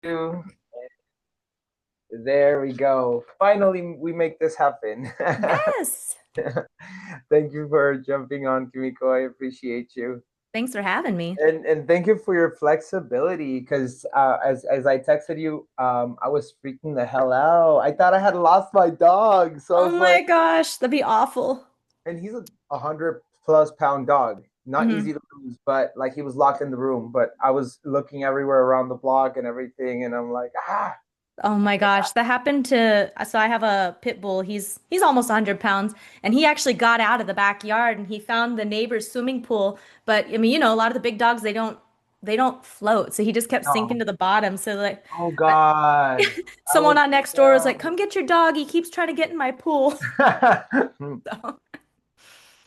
You. There we go. Finally, we make this happen. Yes. Thank you for jumping on, Kimiko. I appreciate you. Thanks for having me. And thank you for your flexibility because as I texted you, I was freaking the hell out. I thought I had lost my dog. So I Oh was like, my gosh, that'd be awful. and he's a 100+ pound dog. Not hmm easy to lose, but like he was locked in the room. But I was looking everywhere around the block and everything, and I'm like, ah. Oh my gosh, that happened to, so I have a pit bull. He's almost 100 pounds, and he actually got out of the backyard and he found the neighbor's swimming pool. But I mean, a lot of the big dogs they don't float, so he just kept sinking No. to the bottom. So like, Oh I, God. I someone was on next door was like, down. "Come get your dog. He keeps trying to get in my pool." So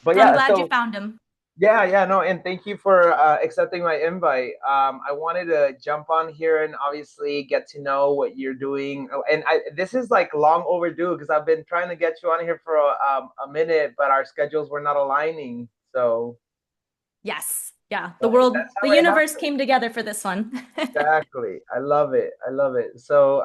But I'm yeah, glad you so found him. yeah, no, and thank you for accepting my invite. I wanted to jump on here and obviously get to know what you're doing. Oh, and this is like long overdue because I've been trying to get you on here for a minute, but our schedules were not aligning. So Yes. Yeah. The but world, that's the how it universe happens. came together for this one. Exactly. I love it. I love it. So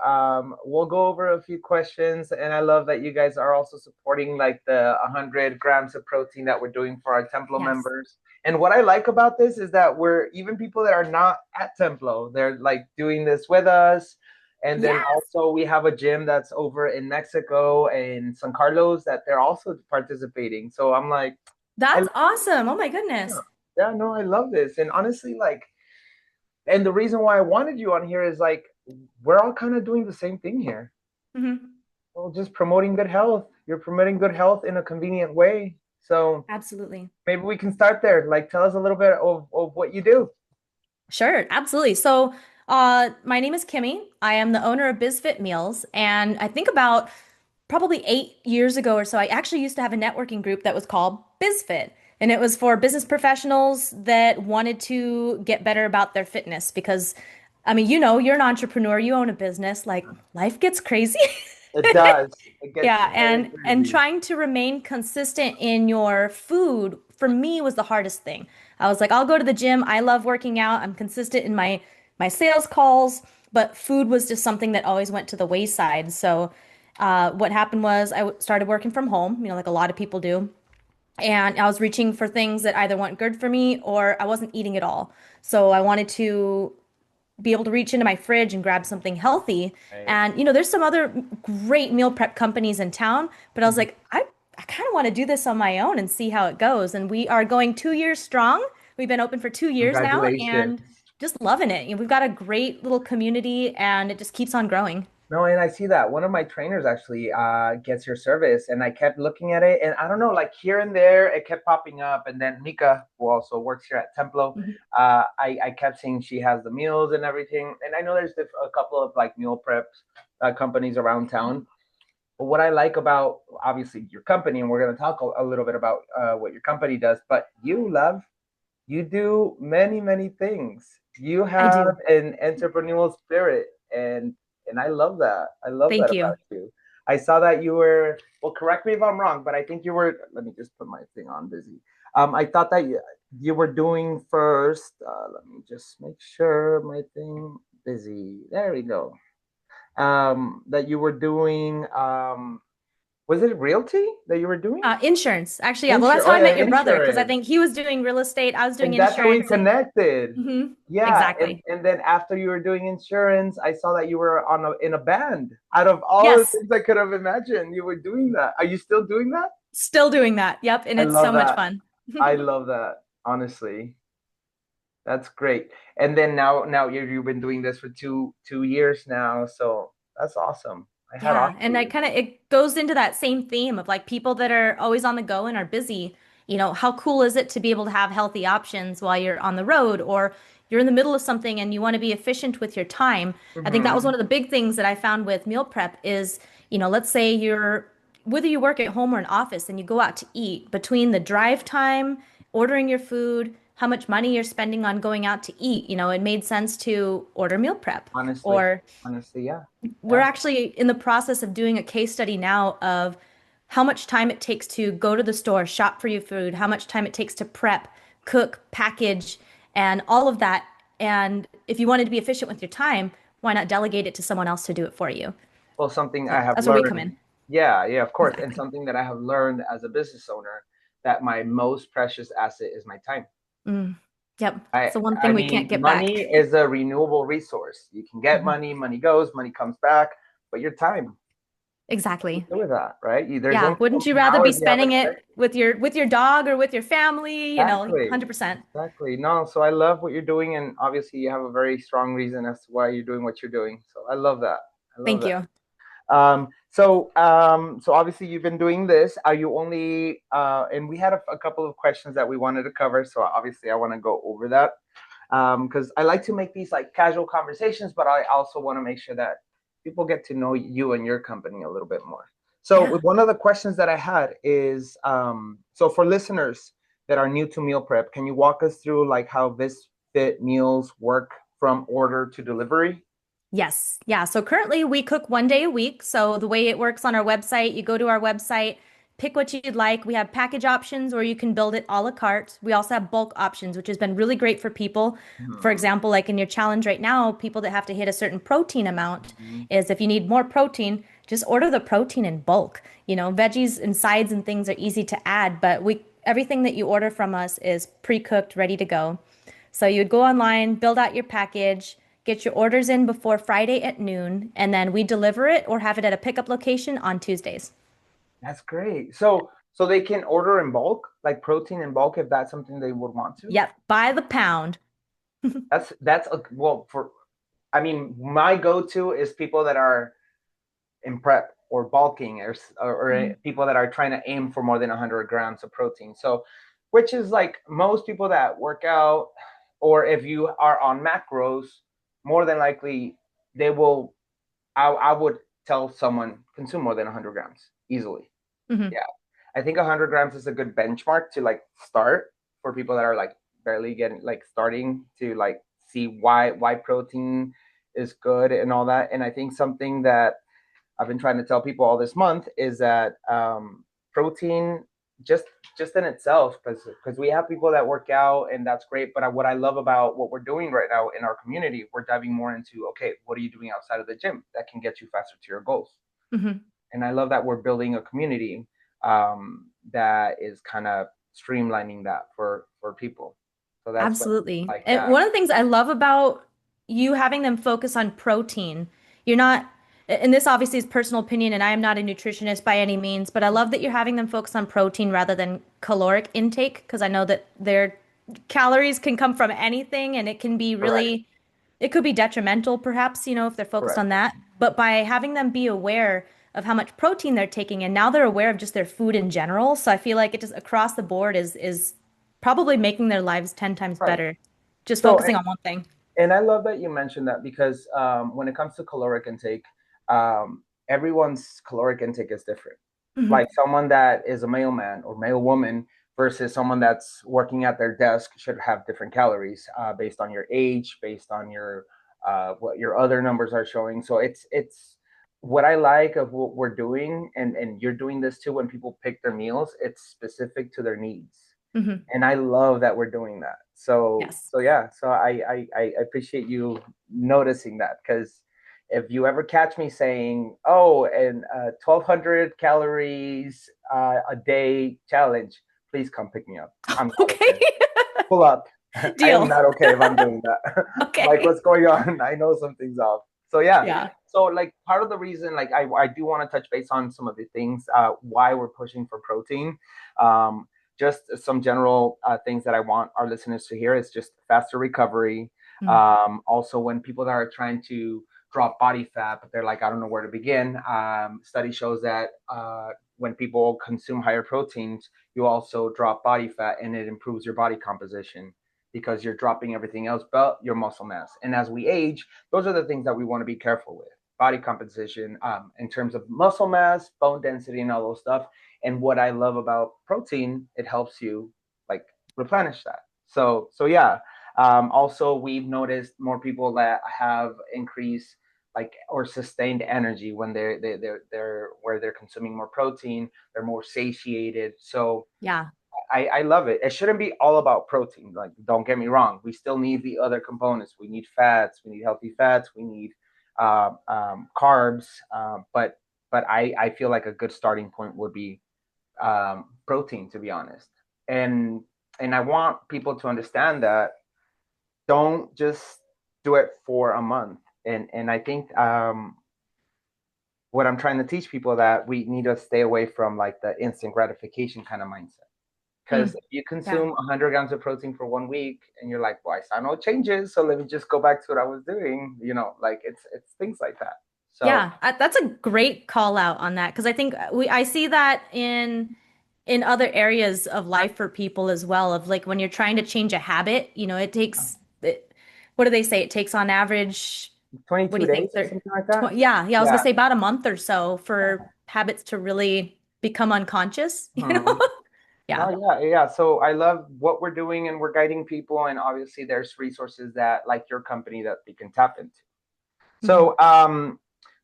we'll go over a few questions, and I love that you guys are also supporting like the 100 grams of protein that we're doing for our Templo Yes. members. And what I like about this is that we're even people that are not at Templo, they're like doing this with us. And then Yes. also we have a gym that's over in Mexico and San Carlos that they're also participating. So I'm like, I That's awesome. Oh my goodness. yeah, no, I love this. And honestly, like and the reason why I wanted you on here is like we're all kind of doing the same thing here. hmm Well, just promoting good health. You're promoting good health in a convenient way. So Absolutely. maybe we can start there. Like tell us a little bit of what you do. Sure, absolutely. So, my name is Kimmy. I am the owner of BizFit Meals, and I think about probably 8 years ago or so, I actually used to have a networking group that was called BizFit, and it was for business professionals that wanted to get better about their fitness because, I mean, you're an entrepreneur, you own a business, like life gets crazy. It does. It gets Yeah, very and crazy. trying to remain consistent in your food for me was the hardest thing. I was like, I'll go to the gym. I love working out. I'm consistent in my sales calls, but food was just something that always went to the wayside. So, what happened was started working from home, like a lot of people do, and I was reaching for things that either weren't good for me or I wasn't eating at all. So I wanted to be able to reach into my fridge and grab something healthy. Right. And there's some other great meal prep companies in town, but I was Mhm. like, I kind of want to do this on my own and see how it goes. And we are going 2 years strong. We've been open for 2 years now and Congratulations. just loving it. We've got a great little community and it just keeps on growing. No, and I see that one of my trainers actually gets your service, and I kept looking at it, and I don't know, like here and there, it kept popping up, and then Nika, who also works here at Templo, Mhm. I kept seeing she has the meals and everything, and I know there's a couple of like meal prep companies around town. But what I like about obviously your company, and we're going to talk a little bit about what your company does, but you love you do many things. You I have do. an entrepreneurial spirit, and I love that. I love that Thank about you. you. I saw that you were well. Correct me if I'm wrong, but I think you were. Let me just put my thing on busy. I thought that you were doing first. Let me just make sure my thing busy. There we go. That you were doing. Was it realty that you were doing? Insurance. Actually, yeah. Well, that's Insure. how Oh I yeah, met your brother because I insurance. think he was doing real estate. I was doing And that's how we insurance and connected. hmm Yeah, and exactly. and then after you were doing insurance, I saw that you were in a band. Out of all the Yes. things I could have imagined, you were doing that. Are you still doing that? Still doing that. Yep. And I it's so love much that. fun. I love that. Honestly, that's great. And then now you've been doing this for two years now, so that's awesome. I had off Yeah. to And I you. kind of, it goes into that same theme of like people that are always on the go and are busy. How cool is it to be able to have healthy options while you're on the road or you're in the middle of something and you want to be efficient with your time? I think that was one Hmm. of the big things that I found with meal prep is, let's say whether you work at home or an office and you go out to eat between the drive time, ordering your food, how much money you're spending on going out to eat, it made sense to order meal prep. Honestly, Or honestly, yeah, we're yeah. actually in the process of doing a case study now of how much time it takes to go to the store, shop for your food, how much time it takes to prep, cook, package, and all of that. And if you wanted to be efficient with your time, why not delegate it to someone else to do it for you? Well, something So I have that's where we come learned. in. Yeah, yeah, of course. And Exactly. something that I have learned as a business owner, that my most precious asset is my time. Mm. Yep. I It's the one I thing we can't mean, get money back. is a renewable resource. You can get Mhm. money, money goes, money comes back, but your time, what do Exactly. you do with that, right? There's Yeah. only so Wouldn't you many rather be hours you have in spending a day. it with your dog or with your family? You know, Exactly. 100%. Exactly. No, so I love what you're doing, and obviously you have a very strong reason as to why you're doing what you're doing. So I love that. I love Thank that. you. So obviously you've been doing this. Are you only and we had a couple of questions that we wanted to cover, so obviously I want to go over that. Because I like to make these like casual conversations, but I also want to make sure that people get to know you and your company a little bit more. So Yeah. one of the questions that I had is, so for listeners that are new to meal prep, can you walk us through like how this fit meals work from order to delivery? Yes. Yeah. So currently we cook 1 day a week. So the way it works on our website, you go to our website, pick what you'd like. We have package options or you can build it a la carte. We also have bulk options, which has been really great for people. For Hmm. example, like in your challenge right now, people that have to hit a certain protein amount Hmm. is if you need more protein, just order the protein in bulk. You know, veggies and sides and things are easy to add, but we everything that you order from us is pre-cooked, ready to go. So you'd go online, build out your package, get your orders in before Friday at noon, and then we deliver it or have it at a pickup location on Tuesdays. That's great. So they can order in bulk, like protein in bulk, if that's something they would want to. Yep, by the pound. That's a well for. I mean, my go-to is people that are in prep or bulking or Mhm, people that are trying to aim for more than 100 grams of protein. So, which is like most people that work out, or if you are on macros, more than likely they will. I would tell someone consume more than 100 grams easily. mhm, Yeah, I think 100 grams is a good benchmark to like start for people that are like barely getting like starting to like see why protein is good and all that. And I think something that I've been trying to tell people all this month is that protein just just in itself, because we have people that work out and that's great. But what I love about what we're doing right now in our community, we're diving more into, okay, what are you doing outside of the gym that can get you faster to your goals? mhm. And I love that we're building a community that is kind of streamlining that for people. So that's what I Absolutely. like And that. one of the things I love about you having them focus on protein, you're not, and this obviously is personal opinion, and I am not a nutritionist by any means, but I love that you're having them focus on protein rather than caloric intake, because I know that their calories can come from anything and it can be Correct. really, it could be detrimental perhaps, you know, if they're focused Correct. on that. But by having them be aware of how much protein they're taking, and now they're aware of just their food in general. So I feel like it just across the board is probably making their lives 10 times Right. better, just So focusing on one thing. and I love that you mentioned that because when it comes to caloric intake, everyone's caloric intake is different. Like Hmm. someone that is a mailman or mail woman versus someone that's working at their desk should have different calories based on your age, based on your what your other numbers are showing. So it's what I like of what we're doing, and you're doing this too. When people pick their meals, it's specific to their needs, Hmm. and I love that we're doing that. So Yes. so yeah, so I appreciate you noticing that because if you ever catch me saying, "Oh, and 1,200 calories a day challenge," please come pick me up. I'm not Okay. okay. Pull up. I am Deal. not okay if I'm doing that. Like, Okay. what's going on? I know something's off. So yeah. Yeah. So like part of the reason, like I do want to touch base on some of the things why we're pushing for protein. Um, just some general things that I want our listeners to hear is just faster recovery. Mm. Also, when people that are trying to drop body fat, but they're like, I don't know where to begin. Study shows that when people consume higher proteins, you also drop body fat and it improves your body composition because you're dropping everything else but your muscle mass. And as we age, those are the things that we want to be careful with. Body composition, in terms of muscle mass, bone density, and all those stuff. And what I love about protein, it helps you like replenish that. So yeah. Also, we've noticed more people that have increased like or sustained energy when they're where they're consuming more protein. They're more satiated. So Yeah. I love it. It shouldn't be all about protein. Like, don't get me wrong. We still need the other components. We need fats. We need healthy fats. We need carbs, but I feel like a good starting point would be protein, to be honest. And and I want people to understand that don't just do it for a month. And I think what I'm trying to teach people that we need to stay away from like the instant gratification kind of mindset. Because Mm, if you yeah. consume 100 grams of protein for 1 week and you're like, well, I saw no changes, so let me just go back to what I was doing, like it's things like that. So Yeah, that's a great call out on that because I think I see that in other areas of life for people as well of like when you're trying to change a habit, it takes what do they say? It takes on average, what do 22 you think? days or something like that. Yeah, I was gonna Yeah. say about a month or so for habits to really become unconscious, Mhm. Yeah. No, yeah, yeah. So I love what we're doing and we're guiding people. And obviously there's resources that like your company that we can tap into. Mhm.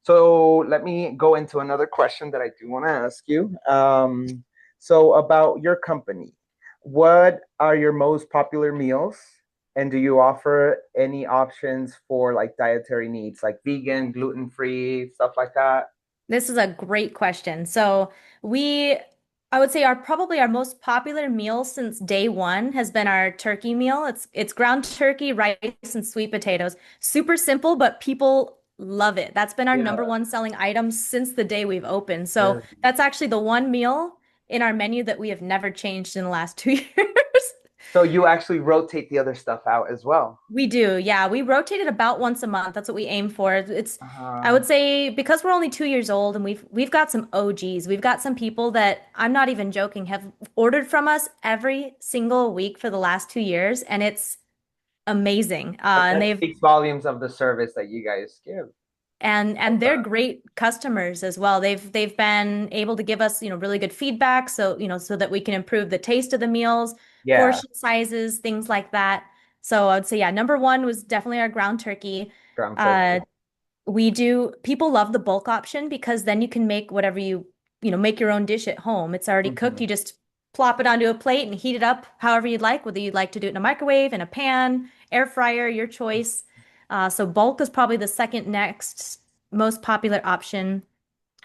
So let me go into another question that I do want to ask you. So about your company, what are your most popular meals? And do you offer any options for like dietary needs, like vegan, gluten-free, stuff like that? This is a great question. So we, I would say probably our most popular meal since day one has been our turkey meal. It's ground turkey, rice, and sweet potatoes. Super simple, but people love it. That's been our number Yeah. one selling item since the day we've opened. So Really? that's actually the one meal in our menu that we have never changed in the last 2 years. So you actually rotate the other stuff out as well. We do, yeah. We rotate it about once a month. That's what we aim for. I Uh, would say because we're only 2 years old and we've got some OGs. We've got some people that I'm not even joking have ordered from us every single week for the last 2 years, and it's amazing. And that they've speaks volumes of the service that you guys give. Love and they're that. great customers as well. They've been able to give us, really good feedback so, so that we can improve the taste of the meals, Yeah, portion sizes, things like that. So I would say, yeah, number one was definitely our ground turkey. ground Uh, turkey. people love the bulk option because then you can make whatever make your own dish at home. It's already cooked. Hmm. You just plop it onto a plate and heat it up however you'd like, whether you'd like to do it in a microwave, in a pan, air fryer, your choice. So bulk is probably the second next most popular option.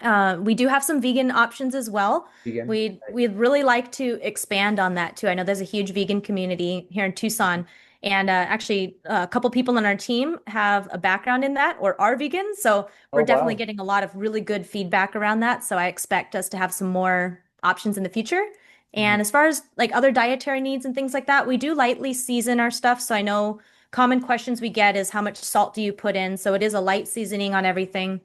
We do have some vegan options as well. Vegan. We'd really like to expand on that too. I know there's a huge vegan community here in Tucson, and actually a couple people on our team have a background in that or are vegan. So we're Oh definitely wow. getting a lot of really good feedback around that. So I expect us to have some more options in the future. Mhm. And as far as like other dietary needs and things like that, we do lightly season our stuff. So I know common questions we get is how much salt do you put in? So it is a light seasoning on everything.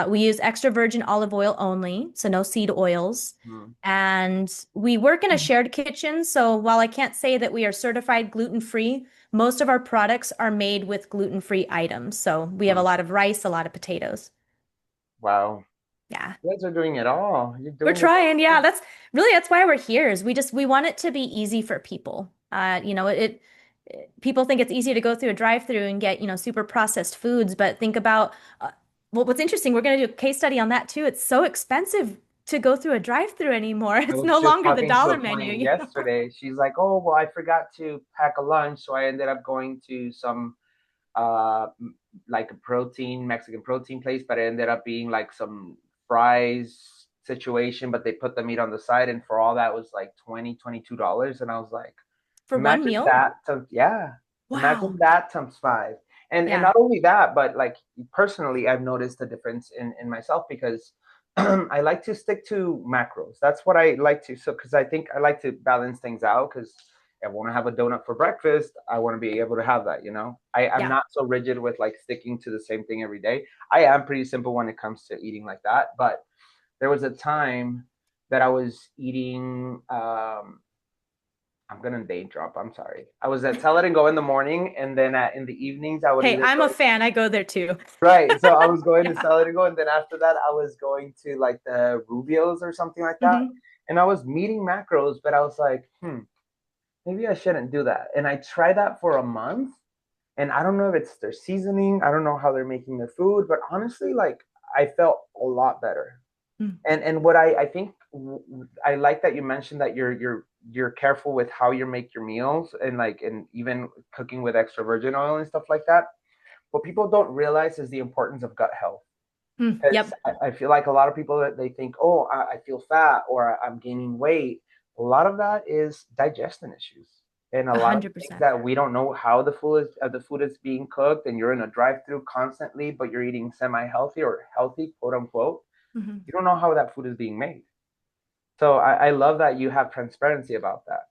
We use extra virgin olive oil only, so no seed oils. Mhm. And we work in a shared kitchen, so while I can't say that we are certified gluten-free, most of our products are made with gluten-free items. So we have a Mhm. lot of rice, a lot of potatoes. Wow. Yeah. You guys are doing it all. You're We're doing it trying. Yeah, all. that's why we're here is we want it to be easy for people. People think it's easy to go through a drive-through and get, super processed foods, but think about well, what's interesting, we're going to do a case study on that too. It's so expensive to go through a drive-through anymore. I It's was no just longer the talking to dollar a menu, client yesterday. She's like, "Oh, well, I forgot to pack a lunch, so I ended up going to some uh like a protein Mexican protein place, but it ended up being like some fries situation, but they put the meat on the side, and for all that was like 22 dollars. And I was like, for one imagine meal. that times, yeah, imagine Wow. that times five. And Yeah. not only that, but like personally, I've noticed a difference in myself because I like to stick to macros. That's what I like to. So because I think I like to balance things out because I want to have a donut for breakfast. I want to be able to have that, I'm Yeah. not so rigid with like sticking to the same thing every day. I am pretty simple when it comes to eating like that. But there was a time that I was eating, I'm going to name drop. I'm sorry. I was at Tell It and Go in the morning. And then in the evenings, I would Hey, either I'm a go. fan. I go there too. Right. So I was going to Yeah. Sell It and Go. And then after that, I was going to like the Rubio's or something like that. Hmm. And I was meeting macros, but I was like, maybe I shouldn't do that. And I tried that for a month. And I don't know if it's their seasoning. I don't know how they're making their food, but honestly, like I felt a lot better. And what I think I like that you mentioned that you're careful with how you make your meals and like and even cooking with extra virgin oil and stuff like that. what people don't realize is the importance of gut health. Because Yep, I feel like a lot of people that they think, oh, I feel fat or I'm gaining weight. A lot of that is digestion issues, and a lot of things 100%. that we don't know how the food is being cooked, and you're in a drive-through constantly, but you're eating semi-healthy or healthy, quote unquote. Mhm. You don't know how that food is being made. So I love that you have transparency about that.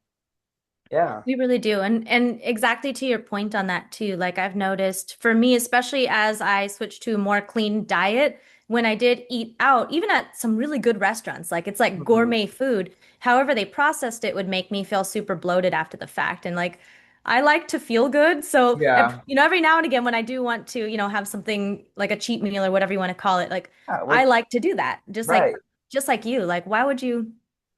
Yeah. We really do. And exactly to your point on that too. Like I've noticed for me, especially as I switched to a more clean diet, when I did eat out, even at some really good restaurants, like it's like Mhm. gourmet food, however they processed it would make me feel super bloated after the fact. And like I like to feel good. So, Yeah. every now and again when I do want to, have something like a cheat meal or whatever you want to call it, like Yeah. I like to do that. Right. Just like you. Like why would you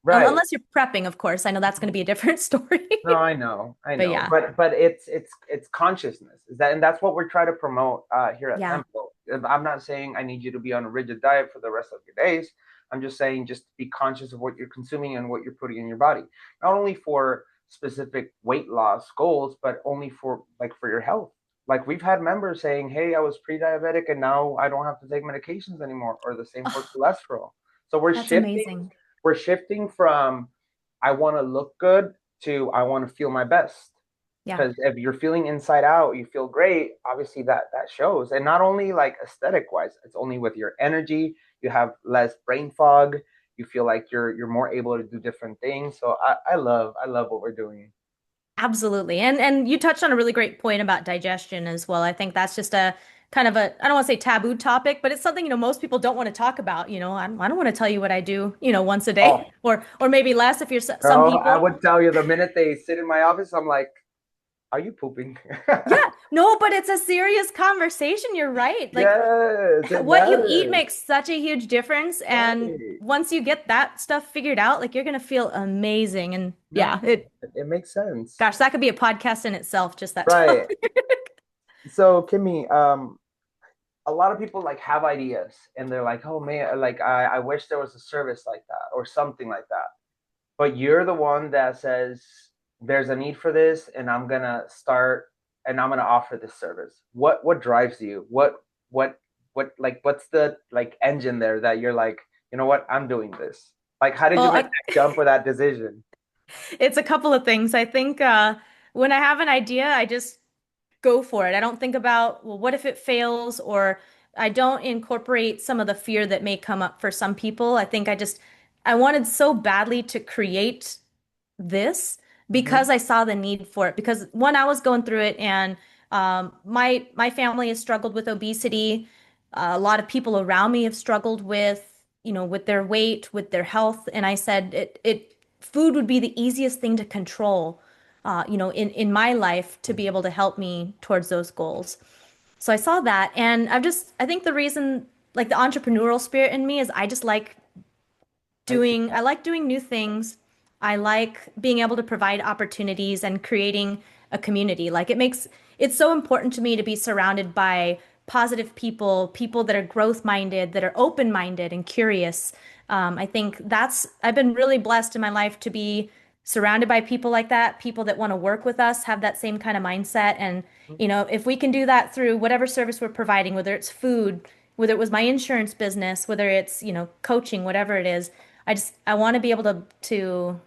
Right. unless you're prepping, of course. I know that's going to be a different story. No, I But know, yeah. but it's consciousness. Is that and that's what we're trying to promote here at Yeah, Temple. I'm not saying I need you to be on a rigid diet for the rest of your days. I'm just saying just be conscious of what you're consuming and what you're putting in your body, not only for specific weight loss goals, but only for like for your health. Like we've had members saying, "Hey, I was pre-diabetic and now I don't have to take medications anymore," or the same for oh, cholesterol. So we're that's shifting. amazing. We're shifting from I want to look good to I want to feel my best. Yeah, Because if you're feeling inside out, you feel great. Obviously, that shows, and not only like aesthetic wise, it's only with your energy. You have less brain fog. You feel like you're more able to do different things. So I love what we're doing. absolutely. And you touched on a really great point about digestion as well. I think that's just a kind of a I don't want to say taboo topic, but it's something, most people don't want to talk about. I don't want to tell you what I do, once a day Oh, or maybe less if you're some girl, I people. would tell you the minute they sit in my office, I'm like, "Are you pooping?" Yeah, no, but it's a serious conversation. You're right. Like Yes, it what you eat matters. makes such a huge difference. And Right. once you get that stuff figured out, like you're gonna feel amazing. And yeah, No, it makes sense. gosh, that could be a podcast in itself, just that Right. topic. So, Kimmy, a lot of people like have ideas and they're like, oh man, like I wish there was a service like that or something like that. But you're the one that says there's a need for this and I'm gonna start and I'm gonna offer this service. What drives you? What like what's the like engine there that you're like, you know what, I'm doing this? Like how did you Well, make that jump or that decision? it's a couple of things. I think when I have an idea, I just go for it. I don't think about, well, what if it fails? Or I don't incorporate some of the fear that may come up for some people. I wanted so badly to create this Mm-hmm. because I saw the need for it. Because one, I was going through it, and my family has struggled with obesity. A lot of people around me have struggled with, with their weight, with their health. And I said food would be the easiest thing to control, in my life to be able to help me towards those goals. So I saw that, and I think the reason, like the entrepreneurial spirit in me, is I see I that. like doing new things. I like being able to provide opportunities and creating a community. It's so important to me to be surrounded by positive people, people that are growth minded, that are open minded and curious. I think I've been really blessed in my life to be surrounded by people like that, people that want to work with us, have that same kind of mindset. And, if we can do that through whatever service we're providing, whether it's food, whether it was my insurance business, whether it's, coaching, whatever it is, I want to be able to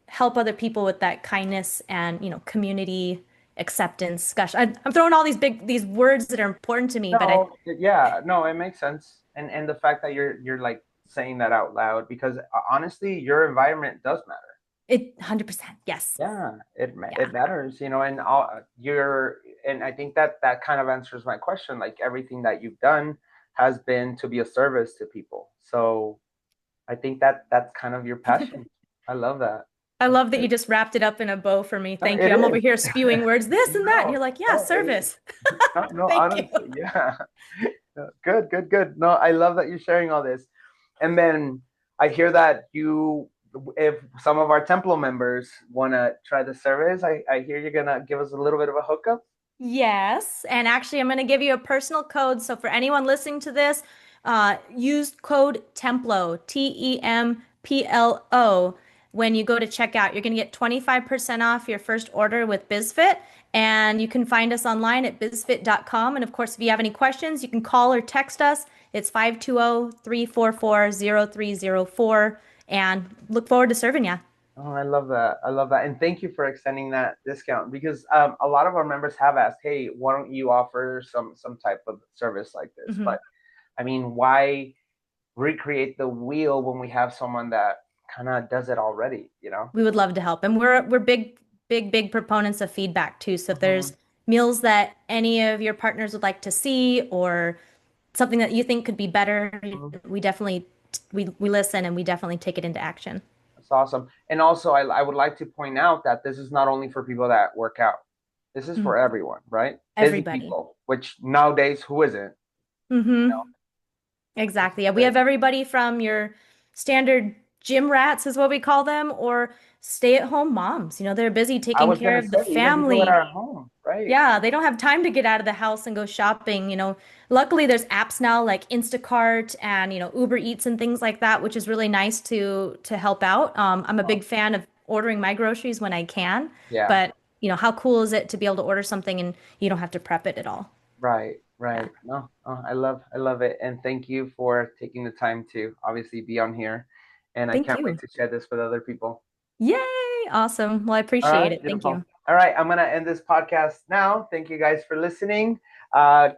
help other people with that kindness and, community acceptance. Gosh, I'm throwing all these words that are important to me, but No, yeah, no, it makes sense. And the fact that you're like saying that out loud because honestly, your environment does matter. it 100%, yes. Yeah, Yeah. it matters, and all you're and I think that that kind of answers my question. Like everything that you've done has been to be a service to people. So I think that that's kind of your passion. I love that. I That's love that good. you just wrapped it up in a bow for me. No, Thank it you. I'm over is. here spewing words, this and that, and No, you're like, yeah, no, it is. service. No, no, Thank you. honestly, yeah. Good, good, good. No, I love that you're sharing all this. And then I hear that if some of our Templo members want to try the service, I hear you're gonna give us a little bit of a hookup. Yes, and actually, I'm going to give you a personal code. So for anyone listening to this, use code TEMPLO, TEMPLO, when you go to checkout. You're going to get 25% off your first order with BizFit, And you can find us online at bizfit.com. And of course, if you have any questions, you can call or text us. It's 520-344-0304. And look forward to serving you. Oh, I love that. I love that. And thank you for extending that discount because a lot of our members have asked, hey, why don't you offer some type of service like this? Mhm. But I mean, why recreate the wheel when we have someone that kind of does it already, you know? We would love to help. And we're big proponents of feedback too. So if Mhm. there's meals that any of your partners would like to see or something that you think could be better, Mhm. we definitely we listen and we definitely take it into action. That's awesome. And also, I would like to point out that this is not only for people that work out. This is Mhm. for everyone, right? Busy Everybody. people, which nowadays, who isn't? You know, Hmm. this Exactly. is Yeah, we great. have everybody from your standard gym rats is what we call them, or stay-at-home moms. They're busy I taking was care gonna of the say, even people that family. are at home, right? Yeah, they don't have time to get out of the house and go shopping. Luckily there's apps now like Instacart and, Uber Eats and things like that, which is really nice to help out. I'm a big fan of ordering my groceries when I can, Yeah. but how cool is it to be able to order something and you don't have to prep it at all? Right, Yeah. right. No, oh, I love it. And thank you for taking the time to obviously be on here. And I Thank can't wait you. to share this with other people. Yay! Awesome. Well, I All appreciate right, it. Thank beautiful. you. All right, I'm gonna end this podcast now. Thank you guys for listening.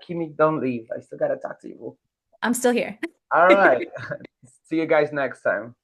Kimi, don't leave. I still gotta talk to you. I'm still here. All right. See you guys next time.